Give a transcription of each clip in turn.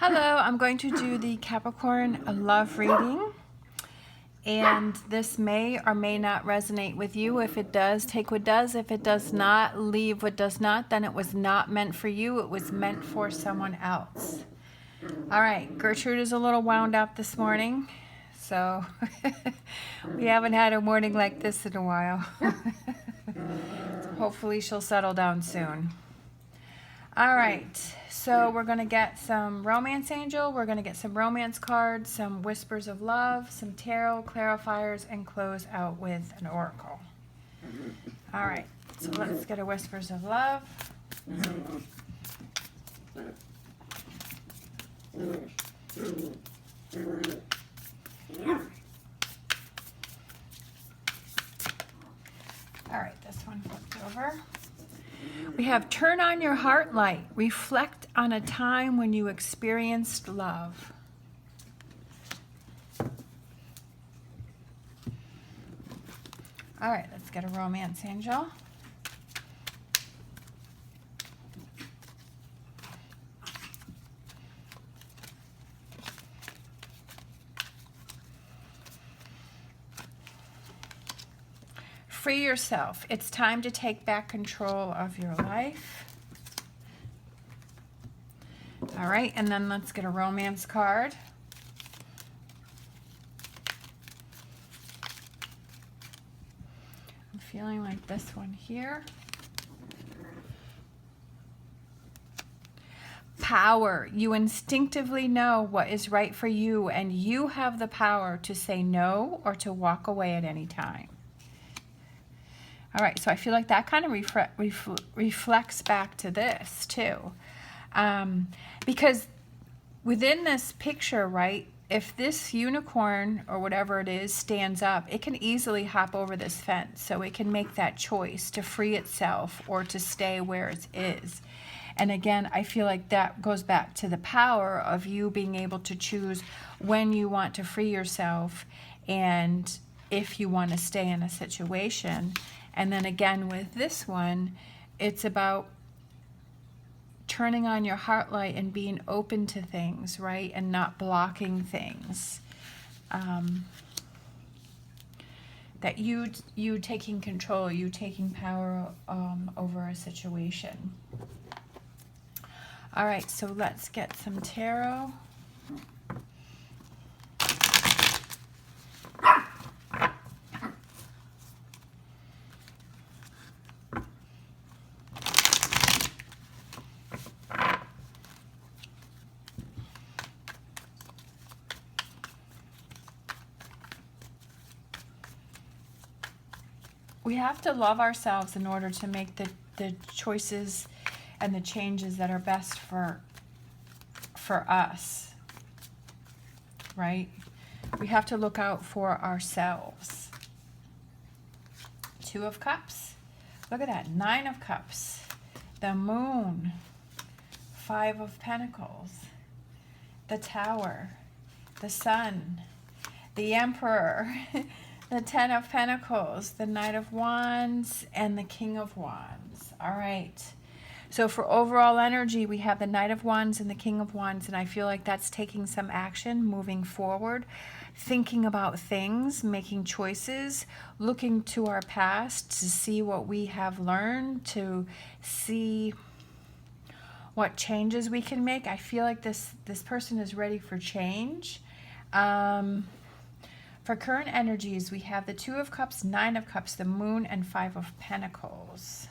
Hello, I'm going to do the Capricorn love reading, and this may or may not resonate with you. If it does, take what does. If it does not, leave what does not. Then it was not meant for you. It was meant for someone else. All right, Gertrude is a little wound up this morning, so we haven't had a morning like this in a while. Hopefully she'll settle down soon. All right, so we're going to get some romance angel, we're going to get some romance cards, some whispers of love, some tarot clarifiers, and close out with an oracle. All right, so let's get a whispers of love. All right, this one flipped over. We have turn on your heart light. Reflect on a time when you experienced love. All right, let's get a romance angel. Free yourself. It's time to take back control of your life. All right, and then let's get a romance card. I'm feeling like this one here. Power. You instinctively know what is right for you, and you have the power to say no or to walk away at any time. All right, so I feel like that kind of reflects back to this too. Because within this picture, right, if this unicorn or whatever it is stands up, it can easily hop over this fence. So it can make that choice to free itself or to stay where it is. And again, I feel like that goes back to the power of you being able to choose when you want to free yourself and if you want to stay in a situation. And then again with this one, it's about turning on your heart light and being open to things, right? And not blocking things. That you taking control, you taking power over a situation. All right, so let's get some tarot. We have to love ourselves in order to make the choices and the changes that are best for us, right? We have to look out for ourselves. Two of Cups. Look at that. Nine of Cups. The Moon. Five of Pentacles. The Tower. The Sun. The Emperor. The Ten of Pentacles, the Knight of Wands, and the King of Wands. All right. So for overall energy, we have the Knight of Wands and the King of Wands, and I feel like that's taking some action, moving forward, thinking about things, making choices, looking to our past to see what we have learned, to see what changes we can make. I feel like this person is ready for change. For current energies, we have the Two of Cups, Nine of Cups, the Moon, and Five of Pentacles.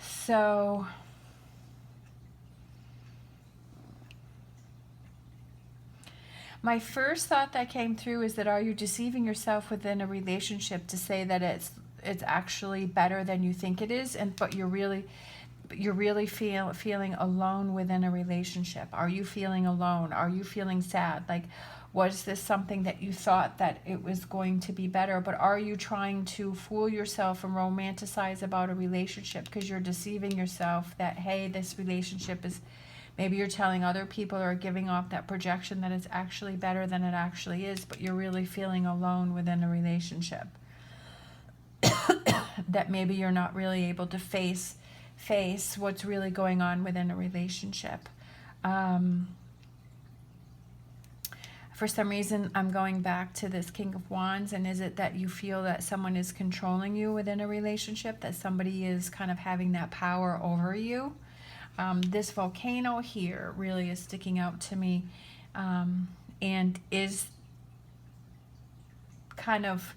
So, my first thought that came through is that are you deceiving yourself within a relationship to say that it's actually better than you think it is, but you're really feeling alone within a relationship? Are you feeling alone? Are you feeling sad? Like, was this something that you thought that it was going to be better, but are you trying to fool yourself and romanticize about a relationship because you're deceiving yourself that, hey, this relationship is, maybe you're telling other people or giving off that projection that it's actually better than it actually is, but you're really feeling alone within a relationship. That maybe you're not really able to face what's really going on within a relationship. For some reason, I'm going back to this King of Wands, and is it that you feel that someone is controlling you within a relationship, that somebody is kind of having that power over you? This volcano here really is sticking out to me, and is kind of,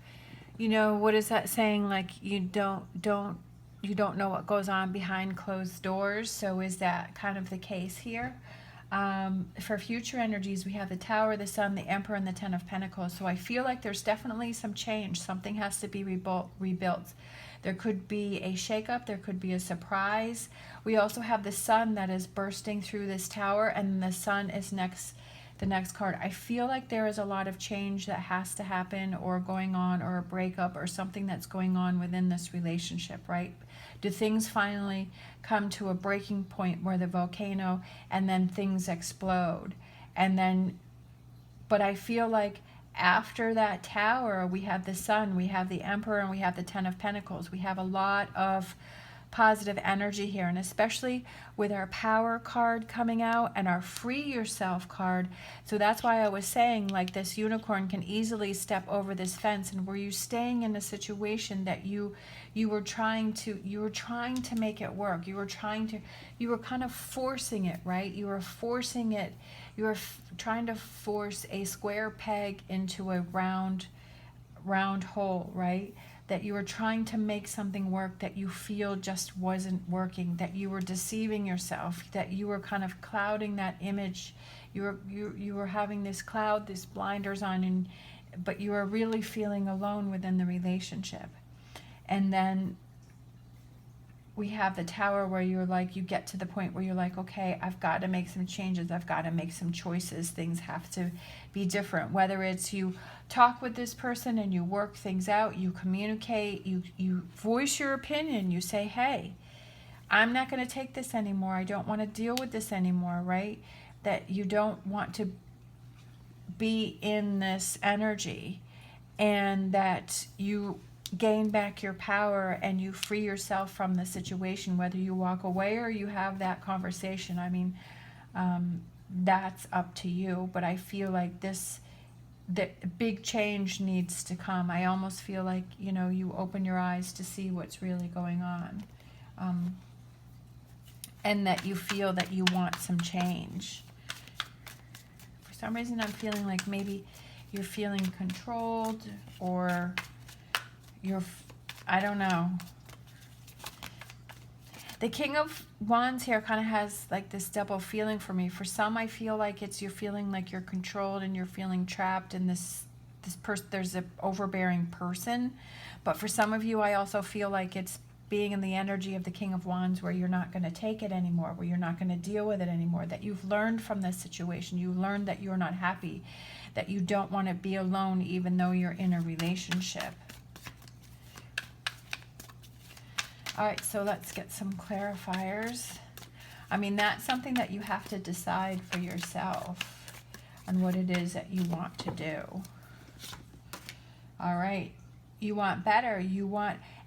you know, what is that saying? Like, you don't know what goes on behind closed doors. So is that kind of the case here? For future energies, we have the Tower, the Sun, the Emperor, and the Ten of Pentacles. So I feel like there's definitely some change. Something has to be rebuilt. There could be a shakeup. There could be a surprise. We also have the Sun that is bursting through this Tower, and the Sun is the next card. I feel like there is a lot of change that has to happen, or going on, or a breakup, or something that's going on within this relationship, right? Do things finally come to a breaking point where the volcano, and then things explode? And then, but I feel like after that Tower, we have the Sun, we have the Emperor, and we have the Ten of Pentacles. We have a lot of positive energy here, and especially with our Power card coming out and our Free Yourself card. So that's why I was saying, like, this unicorn can easily step over this fence. And were you staying in a situation that you were trying to make it work? You were kind of forcing it, right? You were forcing it. You were trying to force a square peg into a round hole, right? That you were trying to make something work that you feel just wasn't working, that you were deceiving yourself, that you were kind of clouding that image. You were having this cloud, this blinders on, but you were really feeling alone within the relationship. And then we have the Tower, where you're like, you get to the point where you're like, okay, I've got to make some changes. I've got to make some choices. Things have to be different. Whether it's you talk with this person and you work things out, you communicate, you voice your opinion, you say, hey, I'm not going to take this anymore. I don't want to deal with this anymore, right? That you don't want to be in this energy, and that you gain back your power and you free yourself from the situation, whether you walk away or you have that conversation. I mean, that's up to you, but I feel like the big change needs to come. I almost feel like, you know, you open your eyes to see what's really going on, and that you feel that you want some change. For some reason, I'm feeling like maybe you're feeling controlled, or I don't know. The King of Wands here kind of has like this double feeling for me. For some, I feel like you're feeling like you're controlled and you're feeling trapped in this person. There's an overbearing person. But for some of you, I also feel like it's being in the energy of the King of Wands, where you're not going to take it anymore, where you're not going to deal with it anymore, that you've learned from this situation. You've learned that you're not happy, that you don't want to be alone even though you're in a relationship. All right, so let's get some clarifiers. I mean, that's something that you have to decide for yourself on what it is that you want to do. All right, you want better.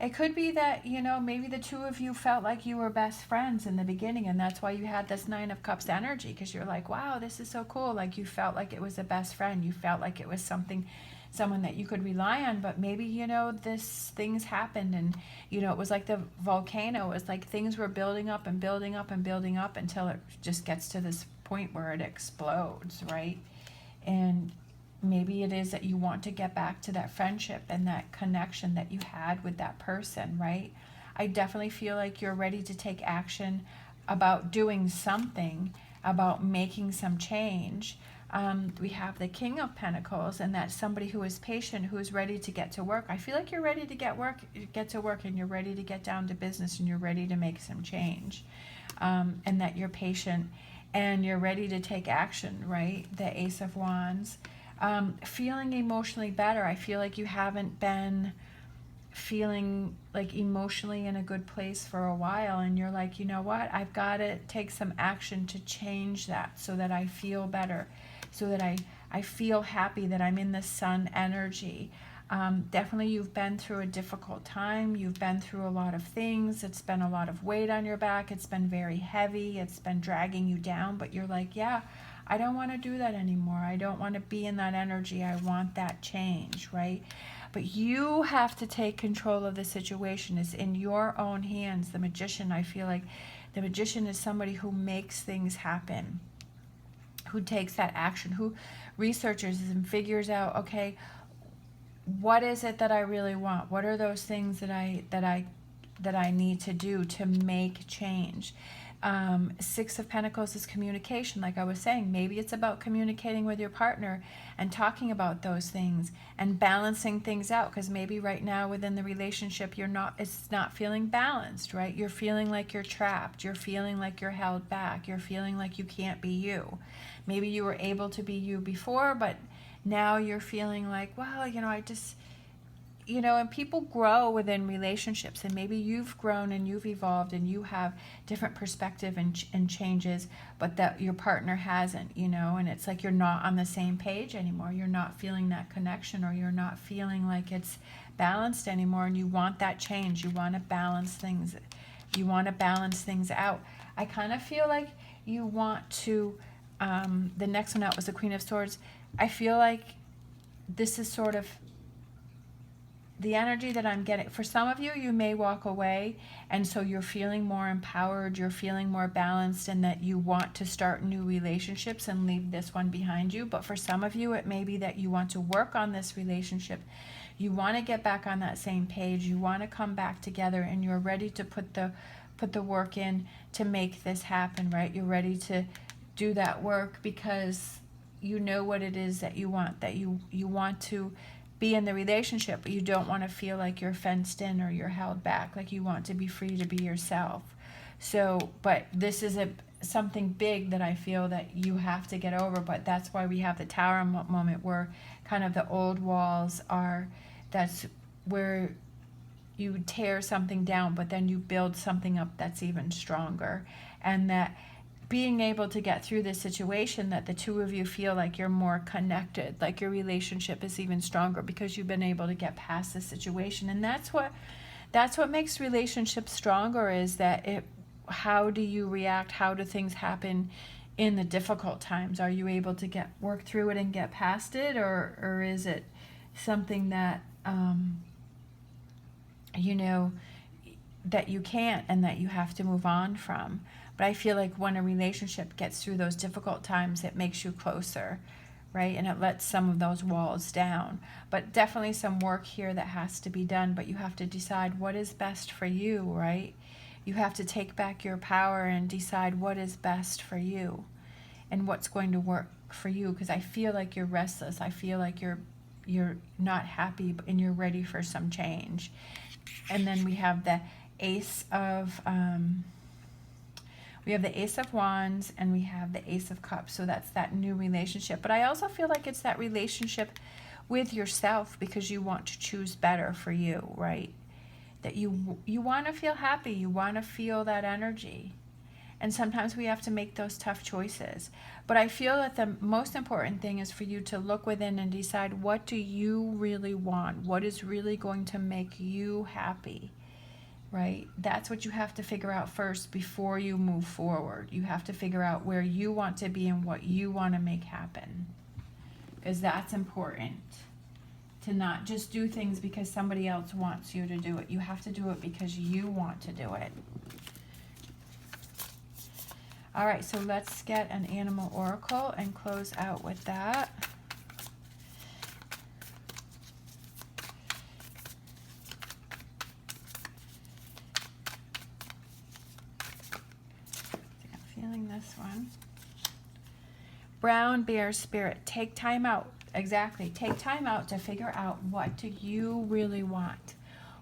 It could be that, you know, maybe the two of you felt like you were best friends in the beginning, and that's why you had this Nine of Cups energy, because you're like, wow, this is so cool. Like, you felt like it was a best friend. You felt like it was someone that you could rely on. But maybe, you know, things happened, and, you know, it was like the volcano. It was like things were building up and building up and building up until it just gets to this point where it explodes, right? And maybe it is that you want to get back to that friendship and that connection that you had with that person, right? I definitely feel like you're ready to take action about doing something, about making some change. We have the King of Pentacles, and that's somebody who is patient, who is ready to get to work. I feel like you're ready to get to work, and you're ready to get down to business, and you're ready to make some change, and that you're patient and you're ready to take action, right? The Ace of Wands. Feeling emotionally better. I feel like you haven't been feeling like emotionally in a good place for a while, and you're like, you know what, I've got to take some action to change that, so that I feel better, so that I feel happy, that I'm in the Sun energy. Definitely you've been through a difficult time. You've been through a lot of things. It's been a lot of weight on your back. It's been very heavy. It's been dragging you down. But you're like, yeah, I don't want to do that anymore. I don't want to be in that energy. I want that change, right? But you have to take control of the situation. It's in your own hands. The magician, I feel like the magician is somebody who makes things happen, who takes that action, who researches and figures out, okay, what is it that I really want? What are those things that I need to do to make change? Six of Pentacles is communication, like I was saying. Maybe it's about communicating with your partner and talking about those things and balancing things out, because maybe right now within the relationship it's not feeling balanced, right? You're feeling like you're trapped. You're feeling like you're held back. You're feeling like you can't be you. Maybe you were able to be you before, but now you're feeling like, well, I just, and people grow within relationships, and maybe you've grown and you've evolved and you have different perspective and changes, but that your partner hasn't, and it's like you're not on the same page anymore. You're not feeling that connection, or you're not feeling like it's balanced anymore, and you want that change. You want to balance things. You want to balance things out. I kind of feel like you want to, the next one out was the Queen of Swords. I feel like this is sort of the energy that I'm getting. For some of you, you may walk away, and so you're feeling more empowered, you're feeling more balanced, and that you want to start new relationships and leave this one behind you. But for some of you, it may be that you want to work on this relationship. You want to get back on that same page. You want to come back together, and you're ready to put the work in to make this happen, right? You're ready to do that work because you know what it is that you want, that you want to be in the relationship, but you don't want to feel like you're fenced in or you're held back. Like you want to be free to be yourself. So, but this is something big that I feel that you have to get over. But that's why we have the Tower moment, where kind of the old walls are, that's where you tear something down, but then you build something up that's even stronger. And that being able to get through this situation, that the two of you feel like you're more connected, like your relationship is even stronger because you've been able to get past this situation. And that's what makes relationships stronger, is that how do you react? How do things happen in the difficult times? Are you able to work through it and get past it, or is it something that that you can't, and that you have to move on from? But I feel like when a relationship gets through those difficult times, it makes you closer, right? And it lets some of those walls down. But definitely some work here that has to be done, but you have to decide what is best for you, right? You have to take back your power and decide what is best for you and what's going to work for you, because I feel like you're restless. I feel like you're not happy, and you're ready for some change. And then we have the Ace of Wands, and we have the Ace of Cups. So that's that new relationship. But I also feel like it's that relationship with yourself, because you want to choose better for you, right? That you want to feel happy. You want to feel that energy. And sometimes we have to make those tough choices. But I feel that the most important thing is for you to look within and decide, what do you really want? What is really going to make you happy? Right? That's what you have to figure out first before you move forward. You have to figure out where you want to be and what you want to make happen. Because that's important. To not just do things because somebody else wants you to do it. You have to do it because you want to do it. All right, so let's get an animal oracle and close out with that. Feeling this one. Brown bear spirit, take time out. Exactly. Take time out to figure out, what do you really want?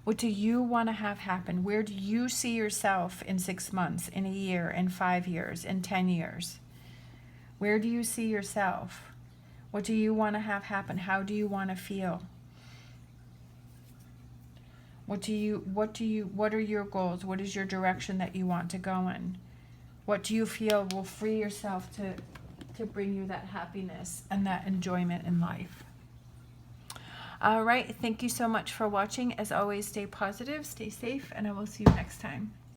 What do you want to have happen? Where do you see yourself in 6 months, in a year, in 5 years, in 10 years? Where do you see yourself? What do you want to have happen? How do you want to feel? What are your goals? What is your direction that you want to go in? What do you feel will free yourself to bring you that happiness and that enjoyment in life? All right. Thank you so much for watching. As always, stay positive, stay safe, and I will see you next time.